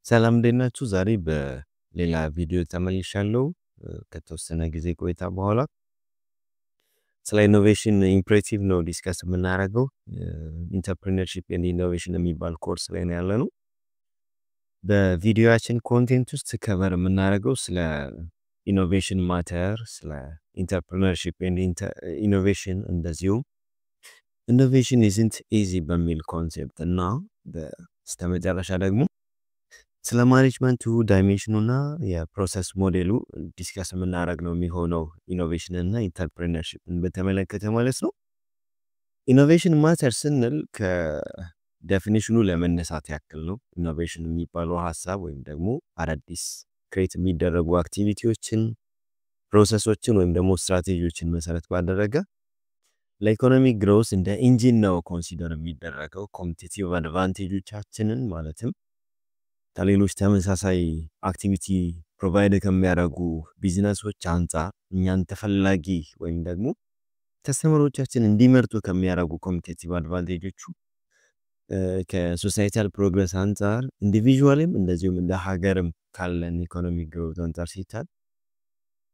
ሰላም እንዴት ናችሁ? ዛሬ በሌላ ቪዲዮ ተመልሻለሁ። ከተወሰነ ጊዜ ቆይታ በኋላ ስለ ኢኖቬሽን ኢምፕሬቲቭ ነው ዲስከስ የምናደርገው። ኢንተርፕሪነርሺፕ ኤንድ ኢኖቬሽን የሚባል ኮርስ ላይ ነው ያለነው። በቪዲዮአችን ኮንቴንት ውስጥ ከቨር የምናደርገው ስለ ኢኖቬሽን ማተር፣ ስለ ኢንተርፕሪነርሺፕ ኤንድ ኢኖቬሽን እንደዚሁም ኢኖቬሽን ኢዝንት ኢዚ በሚል ኮንሴፕት እና በስተመጨረሻ ደግሞ ስለ ማኔጅመንቱ ዳይሜንሽኑና የፕሮሰስ ሞዴሉ ዲስከስ የምናደርግ ነው የሚሆነው ኢኖቬሽን እና ኢንተርፕሪነርሺፕን በተመለከተ ማለት ነው። ኢኖቬሽን ማተር ስንል ከዴፊኒሽኑ ለመነሳት ያክል ነው። ኢኖቬሽን የሚባለው ሀሳብ ወይም ደግሞ አዳዲስ ክሬት የሚደረጉ አክቲቪቲዎችን፣ ፕሮሰሶችን ወይም ደግሞ ስትራቴጂዎችን መሰረት ባደረገ ለኢኮኖሚክ ግሮዝ እንደ ኢንጂን ነው ኮንሲደር የሚደረገው። ኮምፒቲቲቭ አድቫንቴጆቻችንን ማለትም ከሌሎች ተመሳሳይ አክቲቪቲ ፕሮቫይድ ከሚያደርጉ ቢዝነሶች አንጻር እኛን ተፈላጊ ወይም ደግሞ ከስተመሮቻችን እንዲመርጡ ከሚያደርጉ ኮምፒቲቲቭ አድቫንቴጆቹ ከሶሳይታል ፕሮግረስ አንጻር ኢንዲቪጁዋልም እንደዚሁም እንደ ሀገርም ካለን ኢኮኖሚክ ግሮዝ አንጻር ሲታይ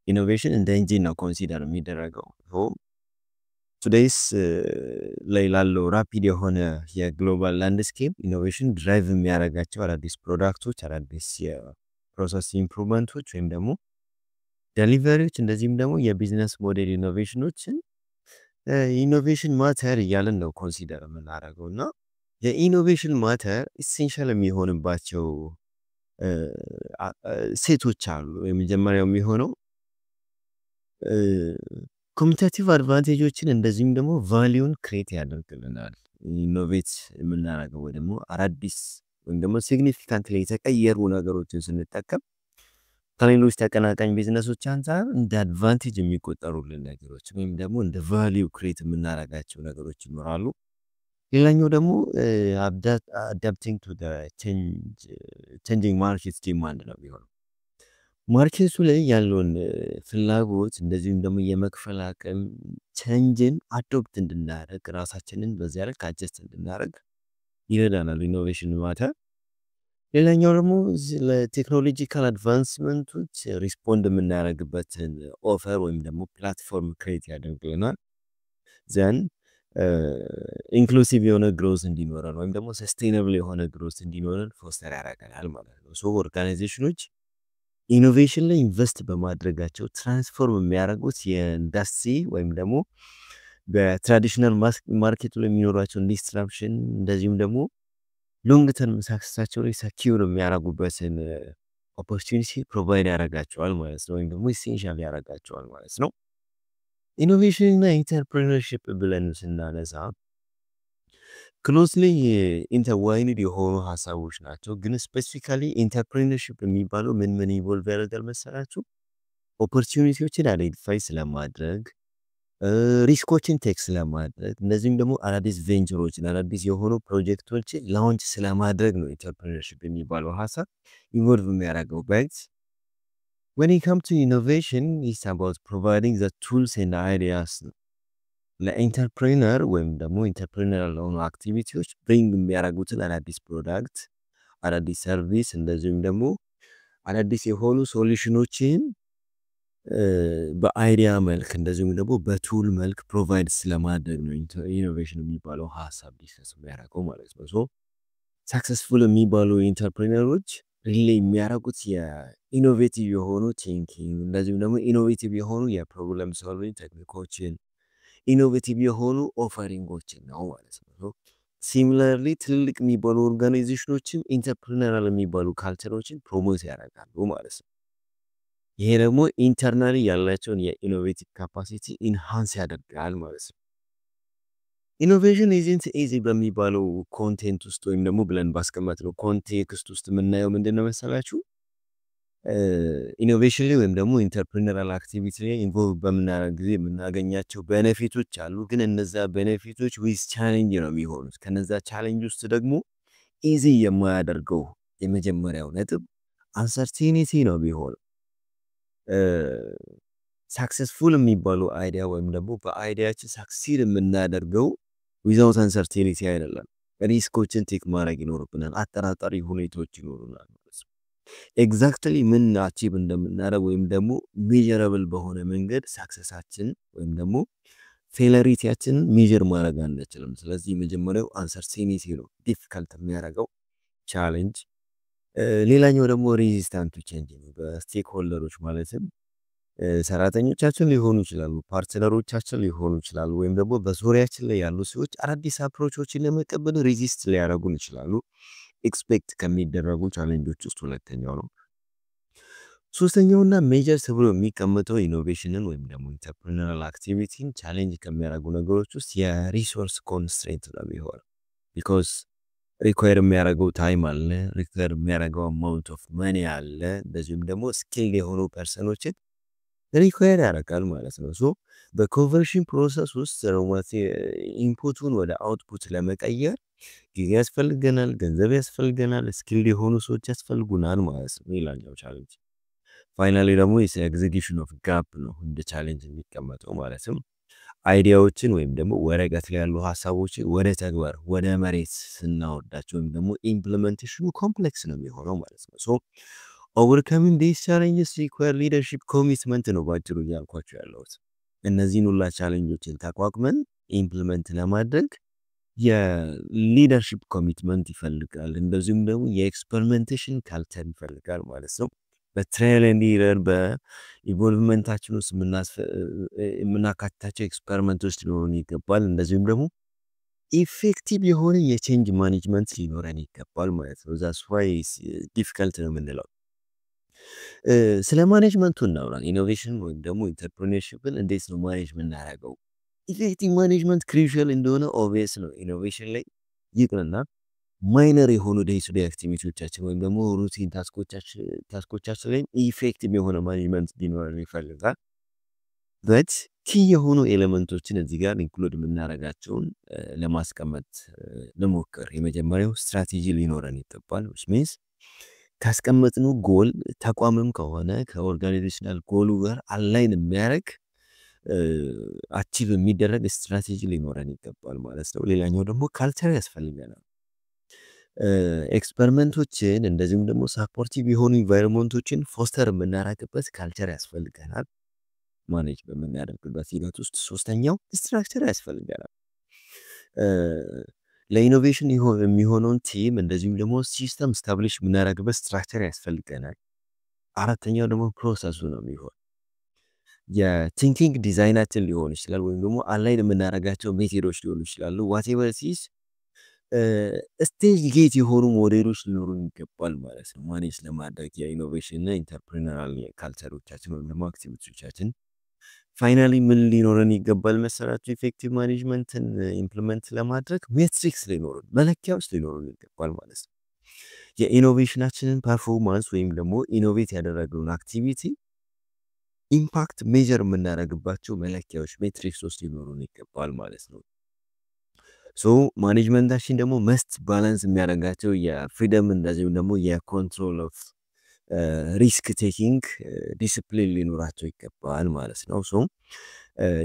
ኢኖቬሽን እንደ ኢንጂን ነው ኮንሲደር የሚደረገው። ቱዴይስ ላይ ላለው ራፒድ የሆነ የግሎባል ላንድስኬፕ ኢኖቬሽን ድራይቭ የሚያደርጋቸው አዳዲስ ፕሮዳክቶች፣ አዳዲስ የፕሮሰስ ኢምፕሩቭመንቶች ወይም ደግሞ ዴሊቨሪዎች እንደዚህም ደግሞ የቢዝነስ ሞዴል ኢኖቬሽኖችን ኢኖቬሽን ማተር እያለን ነው ኮንሲደር የምናደርገው እና የኢኖቬሽን ማተር ኢሴንሻል የሚሆንባቸው ሴቶች አሉ። የመጀመሪያው የሚሆነው ኮምፒቲቲቭ አድቫንቴጆችን እንደዚህም ደግሞ ቫሊዩን ክሬት ያደርግልናል። ኢኖቬት የምናደርገው ወይ ደግሞ አዳዲስ ወይም ደግሞ ሲግኒፊካንትሊ የተቀየሩ ነገሮችን ስንጠቀም ከሌሎች ተቀናቃኝ ቢዝነሶች አንጻር እንደ አድቫንቴጅ የሚቆጠሩልን ነገሮች ወይም ደግሞ እንደ ቫሊዩ ክሬት የምናደርጋቸው ነገሮች ይኖራሉ። ሌላኛው ደግሞ አዳፕቲንግ ቱ ዘ ቼንጂንግ ማርኬት ዲማንድ ነው የሚሆነው። ማርኬቱ ላይ ያለውን ፍላጎት እንደዚሁም ደግሞ የመክፈል አቅም ቼንጅን አዶፕት እንድናደርግ ራሳችንን በዚያ ልክ አጀስት እንድናደርግ ይረዳናል ኢኖቬሽን ማተር። ሌላኛው ደግሞ ለቴክኖሎጂካል አድቫንስመንቶች ሪስፖንድ የምናደርግበትን ኦፈር ወይም ደግሞ ፕላትፎርም ክሬት ያደርግልናል። ዘን ኢንክሉሲቭ የሆነ ግሮዝ እንዲኖረን ወይም ደግሞ ሰስቴይነብል የሆነ ግሮዝ እንዲኖረን ፎስተር ያደርገናል ማለት ነው። ሶ ኦርጋናይዜሽኖች ኢኖቬሽን ላይ ኢንቨስት በማድረጋቸው ትራንስፎርም የሚያደርጉት የኢንዱስትሪ ወይም ደግሞ በትራዲሽናል ማርኬቱ ላይ የሚኖራቸውን ዲስትራፕሽን እንደዚሁም ደግሞ ሎንግ ተርም ሳክሰሳቸው ላይ ሰኪዩር የሚያደርጉበትን ኦፖርቹኒቲ ፕሮቫይድ ያደርጋቸዋል ማለት ነው፣ ወይም ደግሞ ኢሴንሻል ያደርጋቸዋል ማለት ነው። ኢኖቬሽን እና ኢንተርፕሪነርሺፕ ብለን ስናነሳ ክሎዝሊ ኢንተርዋይንድ የሆኑ ሀሳቦች ናቸው። ግን ስፔሲፊካሊ ኢንተርፕሪነርሺፕ የሚባለው ምን ኢንቮልቭ ያደርጋል መሰላችሁ? ኦፖርቹኒቲዎችን አይዴንቲፋይ ስለማድረግ፣ ሪስኮችን ቴክ ስለማድረግ፣ እንደዚህም ደግሞ አዳዲስ ቬንቸሮችን አዳዲስ የሆኑ ፕሮጀክቶችን ላውንች ስለማድረግ ነው ኢንተርፕሪነርሺፕ የሚባለው ሀሳብ ኢንቮልቭ የሚያደርገው። በት when it comes to innovation it's about providing the tools and ideas ለኢንተርፕሪነር ወይም ደግሞ ኢንተርፕሪነር ለሆኑ አክቲቪቲዎች ብሪንግ የሚያደርጉትን አዳዲስ ፕሮዳክት፣ አዳዲስ ሰርቪስ እንደዚሁም ደግሞ አዳዲስ የሆኑ ሶሉሽኖችን በአይዲያ መልክ እንደዚሁም ደግሞ በቱል መልክ ፕሮቫይድ ስለማድረግ ነው ኢኖቬሽን የሚባለው ሀሳብ ዲስከስ የሚያደርገው ማለት ነው። ሶ ሳክሰስፉል የሚባሉ ኢንተርፕሪነሮች ሪሊ የሚያደርጉት የኢኖቬቲቭ የሆኑ ቲንኪንግ እንደዚሁም ደግሞ ኢኖቬቲቭ የሆኑ የፕሮብለም ሶልቪንግ ቴክኒኮችን ኢኖቬቲቭ የሆኑ ኦፈሪንጎችን ነው ማለት ነው። ሲሚላርሊ ትልልቅ የሚባሉ ኦርጋናይዜሽኖችም ኢንተርፕሪነራል የሚባሉ ካልቸሮችን ፕሮሞት ያደርጋሉ ማለት ነው። ይሄ ደግሞ ኢንተርናሊ ያላቸውን የኢኖቬቲቭ ካፓሲቲ ኢንሃንስ ያደርጋል ማለት ነው። ኢኖቬሽን ኢዝንት ኢዚ በሚባለው ኮንቴንት ውስጥ ወይም ደግሞ ብለን ባስቀመጥነው ኮንቴክስት ውስጥ የምናየው ምንድን ነው መሰላችሁ? ኢኖቬሽን ላይ ወይም ደግሞ ኢንተርፕሪነራል አክቲቪቲ ላይ ኢንቮልቭ በምናደርግ ጊዜ የምናገኛቸው ቤኔፊቶች አሉ። ግን እነዛ ቤኔፊቶች ዊዝ ቻሌንጅ ነው የሚሆኑት። ከነዛ ቻሌንጅ ውስጥ ደግሞ ኢዚ የማያደርገው የመጀመሪያው ነጥብ አንሰርቲኒቲ ነው የሚሆነው። ሳክሰስፉል የሚባለው አይዲያ ወይም ደግሞ በአይዲያችን ሳክሲድ የምናደርገው ዊዛውት አንሰርቲኒቲ አይደለም። ሪስኮችን ቴክ ማድረግ ይኖርብናል። አጠራጣሪ ሁኔታዎች ይኖሩናል ማለት ነው። ኤግዛክትሊ ምን አቺቭ እንደምናደርግ ወይም ደግሞ ሜጀረብል በሆነ መንገድ ሳክሰሳችን ወይም ደግሞ ፌለሪቲያችንን ሜጀር ማድረግ አንችልም። ስለዚህ መጀመሪያው አንሰርቴኒቲ ነው ዲፊካልት የሚያደርገው ቻሌንጅ። ሌላኛው ደግሞ ሬዚስታንት ቱ ቼንጅ ነው። በስቴክ ሆልደሮች ማለትም ሰራተኞቻችን ሊሆኑ ይችላሉ፣ ፓርትነሮቻችን ሊሆኑ ይችላሉ፣ ወይም ደግሞ በዙሪያችን ላይ ያሉ ሰዎች አዳዲስ አፕሮቾችን ለመቀበል ሬዚስት ሊያደርጉን ይችላሉ። ኤክስፔክት ከሚደረጉ ቻሌንጆች ውስጥ ሁለተኛው ነው። ሶስተኛውና ሜጀር ተብሎ የሚቀመጠው ኢኖቬሽንን ወይም ደግሞ ኢንተርፕሪነራል አክቲቪቲን ቻሌንጅ ከሚያደርጉ ነገሮች ውስጥ የሪሶርስ ኮንስትሬንት ነው የሚሆነው። ቢኮዝ ሪኳየር የሚያደርገው ታይም አለ፣ ሪኳየር የሚያደርገው አማውንት ኦፍ መኒ አለ፣ እንደዚሁም ደግሞ ስኪል የሆኑ ፐርሰኖችን ሪኳየር ያደርጋል ማለት ነው። ሶ በኮንቨርሽን ፕሮሰስ ውስጥ ኢንፑቱን ወደ አውትፑት ለመቀየር ጊዜ ያስፈልገናል፣ ገንዘብ ያስፈልገናል፣ ስኪል የሆኑ ሰዎች ያስፈልጉናል ማለት ነው። ሌላኛው ቻሌንጅ ፋይናሊ ደግሞ ኤግዚኪዩሽን ኦፍ ጋፕ ነው እንደ ቻሌንጅ የሚቀመጠው ማለትም አይዲያዎችን ወይም ደግሞ ወረቀት ላይ ያሉ ሀሳቦችን ወደ ተግባር ወደ መሬት ስናወርዳቸው ወይም ደግሞ ኢምፕሊሜንቴሽኑ ኮምፕሌክስ ነው የሚሆነው ማለት ነው። ሶ ኦቨርካሚንግ ዲስ ቻሌንጅስ ሪኳየር ሊደርሺፕ ኮሚትመንት ነው ባጭሩ እያልኳቸው ያለሁት። እነዚህን ሁላ ቻሌንጆችን ተቋቁመን ኢምፕሊመንት ለማድረግ የሊደርሺፕ ኮሚትመንት ይፈልጋል። እንደዚሁም ደግሞ የኤክስፐሪሜንቴሽን ካልቸር ይፈልጋል ማለት ነው። በትራያል ኤንድ ኤረር በኢቮልቭመንታችን ውስጥ የምናካትታቸው ኤክስፐሪመንቶች ሊኖሩን ይገባል። እንደዚሁም ደግሞ ኢፌክቲቭ የሆነ የቼንጅ ማኔጅመንት ሊኖረን ይገባል ማለት ነው። ዛትስ ዋይ ዲፊካልት ነው የምንለው። ስለ ማኔጅመንቱ እናውራ። ኢኖቬሽን ወይም ደግሞ ኢንተርፕሪነርሺፕን እንዴት ነው ማኔጅ የምናደርገው? ኢፌክቲቭ ማኔጅመንት ክሩሻል እንደሆነ ኦብቪየስ ነው። ኢኖቬሽን ላይ ይቅርና ማይነር የሆኑ ዴይ ቱ ዴይ አክቲቪቲዎቻችን ወይም ደግሞ ሩቲን ታስኮቻችን ላይ ኢፌክቲቭ የሆነ ማኔጅመንት ሊኖረን ይፈልጋል። በት ኪ የሆኑ ኤሌመንቶችን እዚህ ጋር ኢንክሉድ የምናደርጋቸውን ለማስቀመጥ ልሞክር። የመጀመሪያው ስትራቴጂ ሊኖረን ይገባል። which means ካስቀመጥነው ጎል ተቋምም ከሆነ ከኦርጋናይዜሽናል ጎሉ ጋር አላይን የሚያደርግ አቺቭ የሚደረግ ስትራቴጂ ሊኖረን ይገባል ማለት ነው። ሌላኛው ደግሞ ካልቸር ያስፈልገናል። ኤክስፐሪመንቶችን እንደዚሁም ደግሞ ሳፖርቲቭ የሆኑ ኢንቫይሮንመንቶችን ፎስተር የምናደርግበት ካልቸር ያስፈልገናል ማኔጅ በምናደርግበት ሂደት ውስጥ። ሶስተኛው ስትራክቸር ያስፈልገናል። ለኢኖቬሽን የሚሆነውን ቲም እንደዚሁም ደግሞ ሲስተም ስታብሊሽ የምናደርግበት ስትራክቸር ያስፈልገናል። አራተኛው ደግሞ ፕሮሰሱ ነው የሚሆን የቲንኪንግ ዲዛይናችን ሊሆን ይችላል፣ ወይም ደግሞ አላይን የምናደርጋቸው ሜቴዶች ሊሆኑ ይችላሉ። ዋቴቨር ሲስ ስቴጅ ጌት የሆኑ ሞዴሎች ሊኖሩን ይገባል ማለት ነው ማኔጅ ለማድረግ የኢኖቬሽን እና ኢንተርፕሪነራል ካልቸሮቻችን ወይም ደግሞ አክቲቪቲዎቻችን። ፋይናሊ ምን ሊኖረን ይገባል መሰላችሁ? ኢፌክቲቭ ማኔጅመንትን ኢምፕሊመንት ለማድረግ ሜትሪክስ ሊኖሩን መለኪያዎች ሊኖሩን ይገባል ማለት ነው። የኢኖቬሽናችንን ፐርፎርማንስ ወይም ደግሞ ኢኖቬት ያደረገውን አክቲቪቲ ኢምፓክት ሜጀር የምናደርግባቸው መለኪያዎች ሜትሪክሶች ሊኖሩን ይገባል ማለት ነው። ሶ ማኔጅመንታችን ደግሞ መስት ባላንስ የሚያደርጋቸው የፍሪደም እንደዚሁም ደግሞ የኮንትሮል ኦፍ ሪስክ ቴኪንግ ዲስፕሊን ሊኖራቸው ይገባል ማለት ነው። ሶ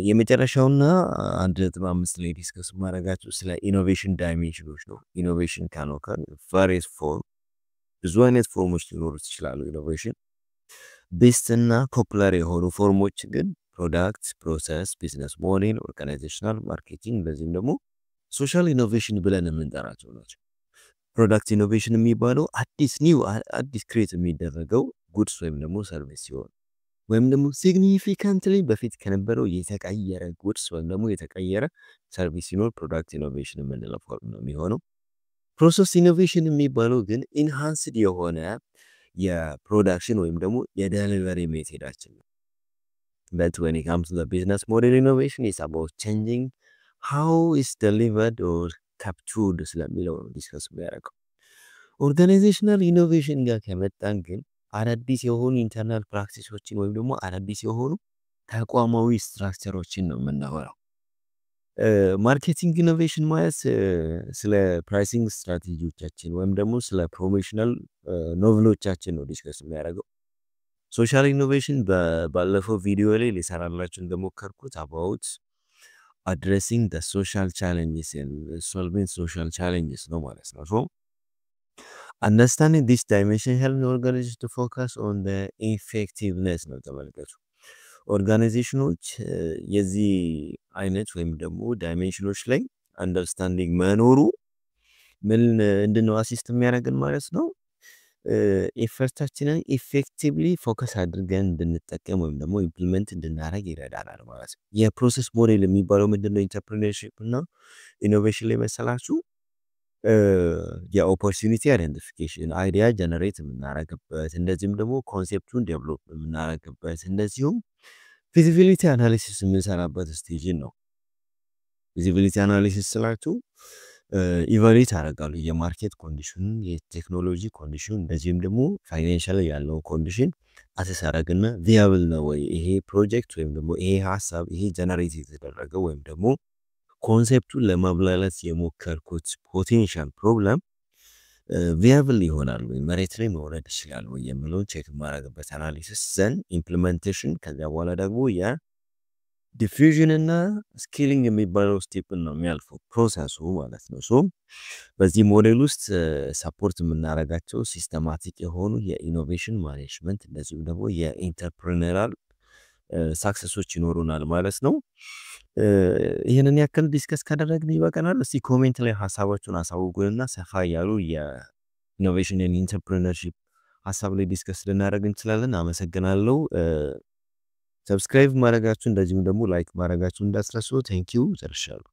የመጨረሻውና 1.5 ላይ ዲስከስ ማድረጋቸው ስለ ኢኖቬሽን ዳይሜንሽኖች ነው። ኢኖቬሽን ካን ኦከር ቫሪየስ ፎርም፣ ብዙ አይነት ፎርሞች ሊኖሩት ይችላሉ። ኢኖቬሽን ቤስት እና ፖፑላር የሆኑ ፎርሞች ግን ፕሮዳክት፣ ፕሮሰስ፣ ቢዝነስ ሞዴል፣ ኦርጋናይዜሽናል ማርኬቲንግ እንደዚህም ደግሞ ሶሻል ኢኖቬሽን ብለን የምንጠራቸው ናቸው። ፕሮዳክት ኢኖቬሽን የሚባለው አዲስ ክሬት የሚደረገው ጉድስ ወይም ደግሞ ሰርቪስ ሲሆን ወይም ደግሞ ሲግኒፊካንትሊ በፊት ከነበረው የተቀየረ ጉድስ ወይም ደግሞ የተቀየረ ሰርቪስ ሲኖር ፕሮዳክት ኢኖቬሽን የምንለው ፎርም ነው የሚሆነው። ፕሮሰስ ኢኖቬሽን የሚባለው ግን ኢንሃንስድ የሆነ የፕሮዳክሽን ወይም ደግሞ የዴሊቨሪ ሜቴዳችን ነው። but when it comes to the business model innovation it's about changing how is delivered or captured ስለሚለው ዲስከስ የሚያደርገው። ኦርጋናይዜሽናል ኢኖቬሽን ጋር ከመጣን ግን አዳዲስ የሆኑ ኢንተርናል ፕራክቲሶችን ወይም ደግሞ አዳዲስ የሆኑ ተቋማዊ ስትራክቸሮችን ነው የምናወራው። ማርኬቲንግ ኢኖቬሽን ማለት ስለ ፕራይሲንግ ስትራቴጂዎቻችን ወይም ደግሞ ስለ ፕሮሞሽናል ኖቭሎቻችን ነው ዲስከስ የሚያደርገው። ሶሻል ኢኖቬሽን ባለፈው ቪዲዮ ላይ ሊሰራላችሁ እንደሞከርኩት አባውት addressing the social challenges and solving social challenges ነው ማለት ነው። So understanding this dimension helps organizations to focus on the effectiveness ነው ተመልከቱ። ኦርጋናይዜሽኖች የዚህ አይነት ወይም ደግሞ ዳይሜንሽኖች ላይ አንደርስታንዲንግ መኖሩ ምን እንድንው አሲስት የሚያደርግን ማለት ነው ኤፈርታችንን ኢፌክቲቭሊ ፎከስ አድርገን እንድንጠቀም ወይም ደግሞ ኢምፕሊመንት እንድናደርግ ይረዳናል ማለት ነው። የፕሮሰስ ሞዴል የሚባለው ምንድነው? ኢንተርፕረነርሺፕ እና ኢኖቬሽን ላይ መሰላችሁ የኦፖርቹኒቲ አይደንቲፊኬሽን አይዲያ ጀነሬት የምናደርግበት እንደዚህም ደግሞ ኮንሴፕቱን ዴቨሎፕ የምናደርግበት እንደዚሁም ፊዚቢሊቲ አናሊሲስ የምንሰራበት ስቴጅ ነው። ፊዚቢሊቲ አናሊሲስ ስላችሁ ኢቫሉዌት ያደርጋሉ የማርኬት ኮንዲሽን፣ የቴክኖሎጂ ኮንዲሽን እንደዚህም ደግሞ ፋይናንሻል ያለው ኮንዲሽን አሰስ ያደርግና ቪያብል ነው ወይ ይሄ ፕሮጀክት ወይም ደግሞ ይሄ ሐሳብ ይሄ ጀነሬት የተደረገው ወይም ደግሞ ኮንሴፕቱን ለማብላላት የሞከርኩት ፖቴንሻል ፕሮብለም ቪያብል ይሆናል ወይ መሬት ላይ መውረድ ይችላል ወይ የሚለውን ቼክ ማድረግበት አናሊሲስ ዘን ኢምፕሊሜንቴሽን ከዛ በኋላ ደግሞ ያ ዲፊዥን እና ስኬሊንግ የሚባለው ስቴፕ ነው የሚያልፈው ፕሮሰሱ ማለት ነው። ሶ በዚህ ሞዴል ውስጥ ሰፖርት የምናደርጋቸው ሲስተማቲክ የሆኑ የኢኖቬሽን ማኔጅመንት እንደዚሁም ደግሞ የኢንተርፕረነራል ሳክሰሶች ይኖሩናል ማለት ነው። ይሄንን ያክል ዲስከስ ካደረግን ይበቃናል። እስቲ ኮሜንት ላይ ሐሳባችሁን አሳውቁንና ሰፋ ያሉ የኢኖቬሽን ኤንድ ኢንተርፕረነርሺፕ ሐሳብ ላይ ዲስከስ ልናደርግ እንችላለን። አመሰግናለሁ። ሰብስክራይብ ማድረጋችሁ እንደዚሁም ደግሞ ላይክ ማድረጋችሁ እንዳትረሱ። ቴንክ ዩ ጨርሻለሁ።